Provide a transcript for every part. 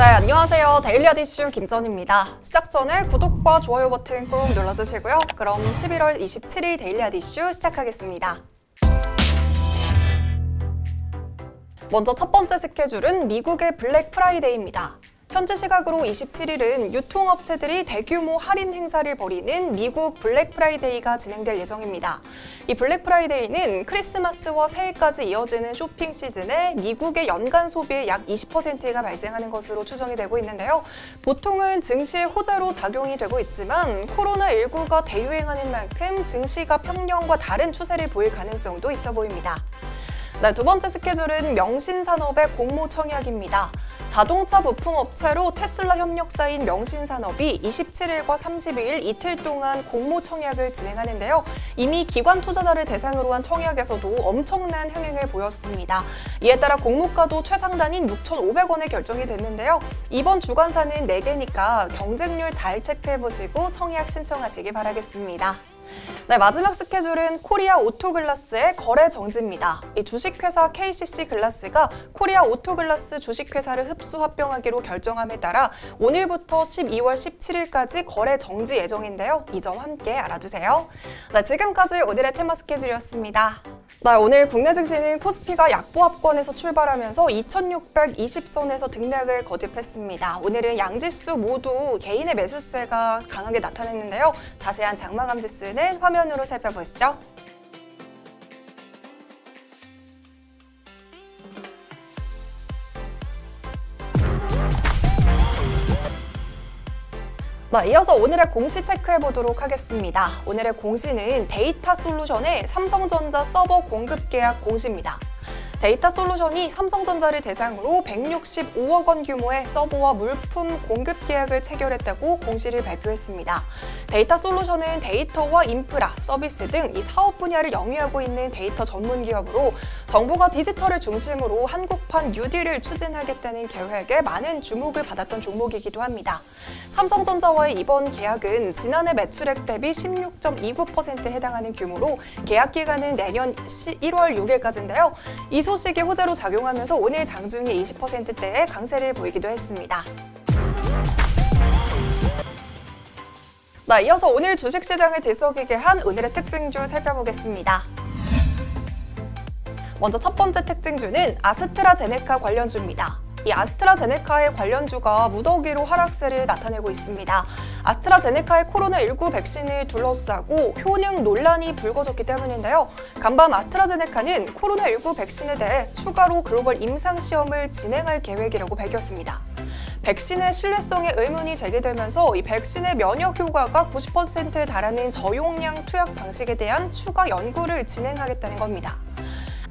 안녕하세요. 데일리앗 이슈 김선희입니다. 시작 전에 구독과 좋아요 버튼 꾹 눌러주시고요. 그럼 11월 27일 데일리앗 이슈 시작하겠습니다. 먼저 첫 번째 스케줄은 미국의 블랙 프라이데이입니다. 현지 시각으로 27일은 유통업체들이 대규모 할인 행사를 벌이는 미국 블랙 프라이데이가 진행될 예정입니다. 이 블랙 프라이데이는 크리스마스와 새해까지 이어지는 쇼핑 시즌에 미국의 연간 소비의 약 20%가 발생하는 것으로 추정이 되고 있는데요. 보통은 증시의 호재로 작용이 되고 있지만 코로나19가 대유행하는 만큼 증시가 평년과 다른 추세를 보일 가능성도 있어 보입니다. 두 번째 스케줄은 명신산업의 공모 청약입니다. 자동차 부품업체로 테슬라 협력사인 명신산업이 27일과 30일 이틀 동안 공모 청약을 진행하는데요. 이미 기관 투자자를 대상으로 한 청약에서도 엄청난 흥행을 보였습니다. 이에 따라 공모가도 최상단인 6,500원에 결정이 됐는데요. 이번 주관사는 4개니까 경쟁률 잘 체크해보시고 청약 신청하시기 바라겠습니다. 마지막 스케줄은 코리아 오토글라스의 거래 정지입니다. 이 주식회사 KCC 글라스가 코리아 오토글라스 주식회사를 흡수 합병하기로 결정함에 따라 오늘부터 12월 17일까지 거래 정지 예정인데요. 이 점 함께 알아두세요. 지금까지 오늘의 테마 스케줄이었습니다. 오늘 국내 증시는 코스피가 약보합권에서 출발하면서 2620선에서 등락을 거듭했습니다. 오늘은 양지수 모두 개인의 매수세가 강하게 나타냈는데요. 자세한 장마감 지수는 화면으로 살펴보시죠. 이어서 오늘의 공시 체크해보도록 하겠습니다. 오늘의 공시는 데이터솔루션의 삼성전자 서버 공급 계약 공시입니다. 데이터솔루션이 삼성전자를 대상으로 165억 원 규모의 서버와 물품 공급 계약을 체결했다고 공시를 발표했습니다. 데이터솔루션은 데이터와 인프라, 서비스 등 이 사업 분야를 영위하고 있는 데이터 전문 기업으로 정부가 디지털을 중심으로 한국판 뉴딜을 추진하겠다는 계획에 많은 주목을 받았던 종목이기도 합니다. 삼성전자와의 이번 계약은 지난해 매출액 대비 16.29%에 해당하는 규모로 계약 기간은 내년 1월 6일까지인데요. 이 소식이 호재로 작용하면서 오늘 장중에 20%대의 강세를 보이기도 했습니다. 이어서 오늘 주식시장을 들썩이게 한 오늘의 특징주 살펴보겠습니다. 먼저 첫 번째 특징주는 아스트라제네카 관련주입니다. 이 아스트라제네카의 관련주가 무더기로 하락세를 나타내고 있습니다. 아스트라제네카의 코로나19 백신을 둘러싸고 효능 논란이 불거졌기 때문인데요. 간밤 아스트라제네카는 코로나19 백신에 대해 추가로 글로벌 임상시험을 진행할 계획이라고 밝혔습니다. 백신의 신뢰성에 의문이 제기되면서 이 백신의 면역 효과가 90%에 달하는 저용량 투약 방식에 대한 추가 연구를 진행하겠다는 겁니다.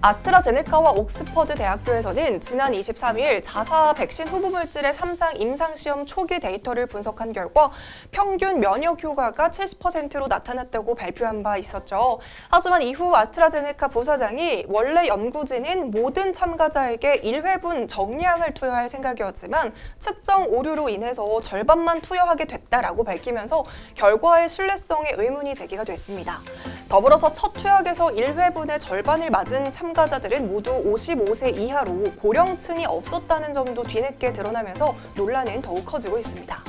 아스트라제네카와 옥스퍼드 대학교에서는 지난 23일 자사 백신 후보 물질의 3상 임상시험 초기 데이터를 분석한 결과 평균 면역 효과가 70%로 나타났다고 발표한 바 있었죠. 하지만 이후 아스트라제네카 부사장이 원래 연구진은 모든 참가자에게 1회분 정량을 투여할 생각이었지만 측정 오류로 인해서 절반만 투여하게 됐다라고 밝히면서 결과의 신뢰성에 의문이 제기가 됐습니다. 더불어서 첫 투약에서 1회분의 절반을 맞은 참가자들은 모두 55세 이하로 고령층이 없었다는 점도 뒤늦게 드러나면서 논란은 더욱 커지고 있습니다.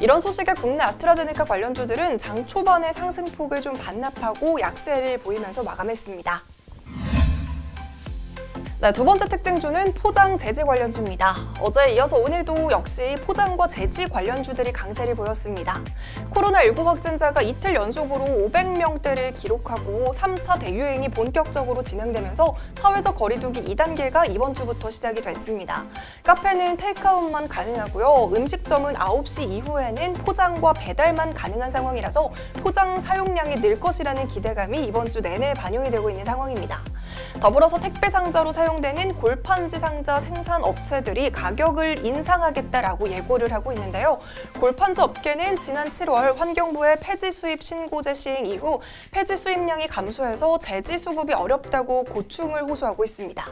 이런 소식에 국내 아스트라제네카 관련주들은 장 초반에 상승폭을 좀 반납하고 약세를 보이면서 마감했습니다. 두 번째 특징주는 포장 재지 관련주입니다. 어제에 이어서 오늘도 역시 포장과 재지 관련주들이 강세를 보였습니다. 코로나19 확진자가 이틀 연속으로 500명대를 기록하고 3차 대유행이 본격적으로 진행되면서 사회적 거리두기 2단계가 이번 주부터 시작이 됐습니다. 카페는 테이크아웃만 가능하고요. 음식점은 9시 이후에는 포장과 배달만 가능한 상황이라서 포장 사용량이 늘 것이라는 기대감이 이번 주 내내 반영이 되고 있는 상황입니다. 더불어서 택배 상자로 사용되는 골판지 상자 생산 업체들이 가격을 인상하겠다라고 예고를 하고 있는데요. 골판지 업계는 지난 7월 환경부의 폐지 수입 신고제 시행 이후 폐지 수입량이 감소해서 재지 수급이 어렵다고 고충을 호소하고 있습니다.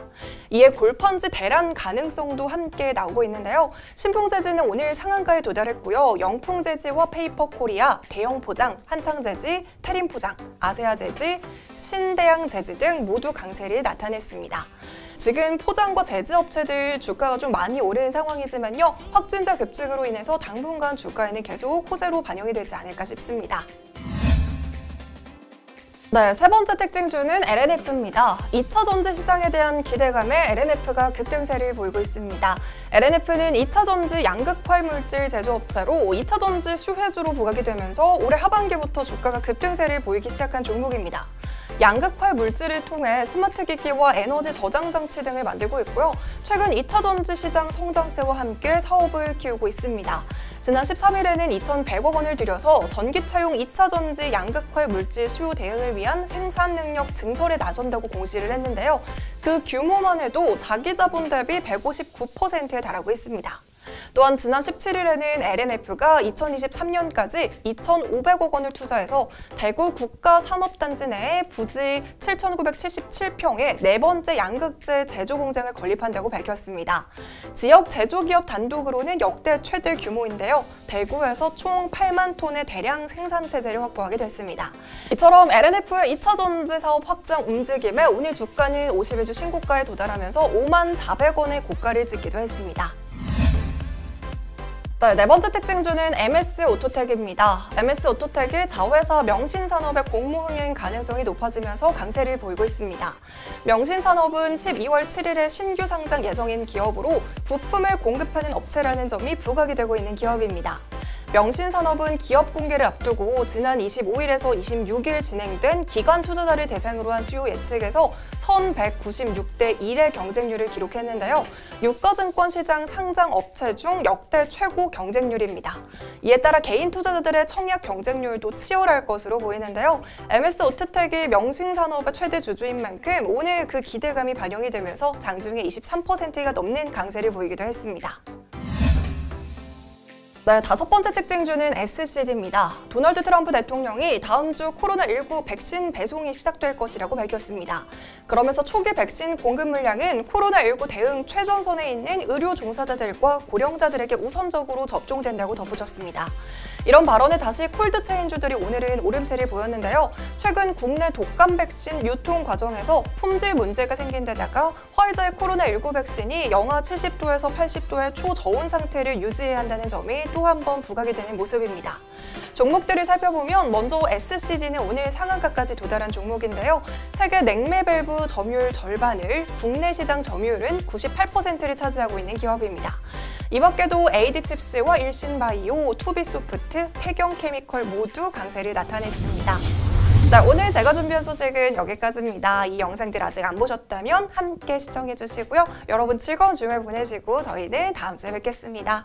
이에 골판지 대란 가능성도 함께 나오고 있는데요. 신풍재지는 오늘 상한가에 도달했고요. 영풍재지와 페이퍼코리아, 대영포장, 한창재지, 테림포장, 아세아재지, 신대양재지 등 모두 강세를 나타냈습니다. 지금 포장과 제지업체들 주가가 좀 많이 오른 상황이지만요. 확진자 급증으로 인해서 당분간 주가에는 계속 호재로 반영이 되지 않을까 싶습니다. 네, 세 번째 특징주는 LNF입니다. 2차 전지 시장에 대한 기대감에 LNF가 급등세를 보이고 있습니다. LNF는 2차 전지 양극화 물질 제조업체로 2차 전지 수혜주로 부각이 되면서 올해 하반기부터 주가가 급등세를 보이기 시작한 종목입니다. 양극화 물질을 통해 스마트 기기와 에너지 저장 장치 등을 만들고 있고요. 최근 2차 전지 시장 성장세와 함께 사업을 키우고 있습니다. 지난 13일에는 2,100억 원을 들여서 전기차용 2차 전지 양극화 물질 수요 대응을 위한 생산 능력 증설에 나선다고 공시를 했는데요. 그 규모만 해도 자기 자본 대비 159%에 달하고 있습니다. 또한 지난 17일에는 LNF가 2023년까지 2,500억 원을 투자해서 대구 국가산업단지 내에 부지 7,977평에 네 번째 양극재 제조 공장을 건립한다고 밝혔습니다. 지역 제조기업 단독으로는 역대 최대 규모인데요. 대구에서 총 8만 톤의 대량 생산 체제를 확보하게 됐습니다. 이처럼 LNF의 2차 전지 사업 확장 움직임에 오늘 주가는 50일주 신고가에 도달하면서 5만 400원의 고가를 찍기도 했습니다. 네 번째 특징주는 MS오토텍입니다. MS오토텍이 자회사 명신산업의 공모 흥행 가능성이 높아지면서 강세를 보이고 있습니다. 명신산업은 12월 7일에 신규 상장 예정인 기업으로 부품을 공급하는 업체라는 점이 부각이 되고 있는 기업입니다. 명신산업은 기업 공개를 앞두고 지난 25일에서 26일 진행된 기관 투자자를 대상으로 한 수요 예측에서 1,196대 1의 경쟁률을 기록했는데요. 유가증권 시장 상장 업체 중 역대 최고 경쟁률입니다. 이에 따라 개인 투자자들의 청약 경쟁률도 치열할 것으로 보이는데요. MS오토텍이 명신산업의 최대 주주인 만큼 오늘 그 기대감이 반영이 되면서 장중에 23%가 넘는 강세를 보이기도 했습니다. 네, 다섯 번째 특징주는 SCD입니다. 도널드 트럼프 대통령이 다음 주 코로나19 백신 배송이 시작될 것이라고 밝혔습니다. 그러면서 초기 백신 공급 물량은 코로나19 대응 최전선에 있는 의료 종사자들과 고령자들에게 우선적으로 접종된다고 덧붙였습니다. 이런 발언에 다시 콜드체인주들이 오늘은 오름세를 보였는데요. 최근 국내 독감 백신 유통 과정에서 품질 문제가 생긴 데다가 화이자의 코로나19 백신이 영하 70도에서 80도의 초저온 상태를 유지해야 한다는 점이 또 한 번 부각이 되는 모습입니다. 종목들을 살펴보면 먼저 SCD는 오늘 상한가까지 도달한 종목인데요. 세계 냉매 밸브 점유율 절반을, 국내 시장 점유율은 98%를 차지하고 있는 기업입니다. 이 밖에도 AD칩스와 일신바이오, 투비소프트, 태경케미컬 모두 강세를 나타냈습니다. 자, 오늘 제가 준비한 소식은 여기까지입니다. 이 영상들 아직 안 보셨다면 함께 시청해주시고요. 여러분 즐거운 주말 보내시고 저희는 다음 주에 뵙겠습니다.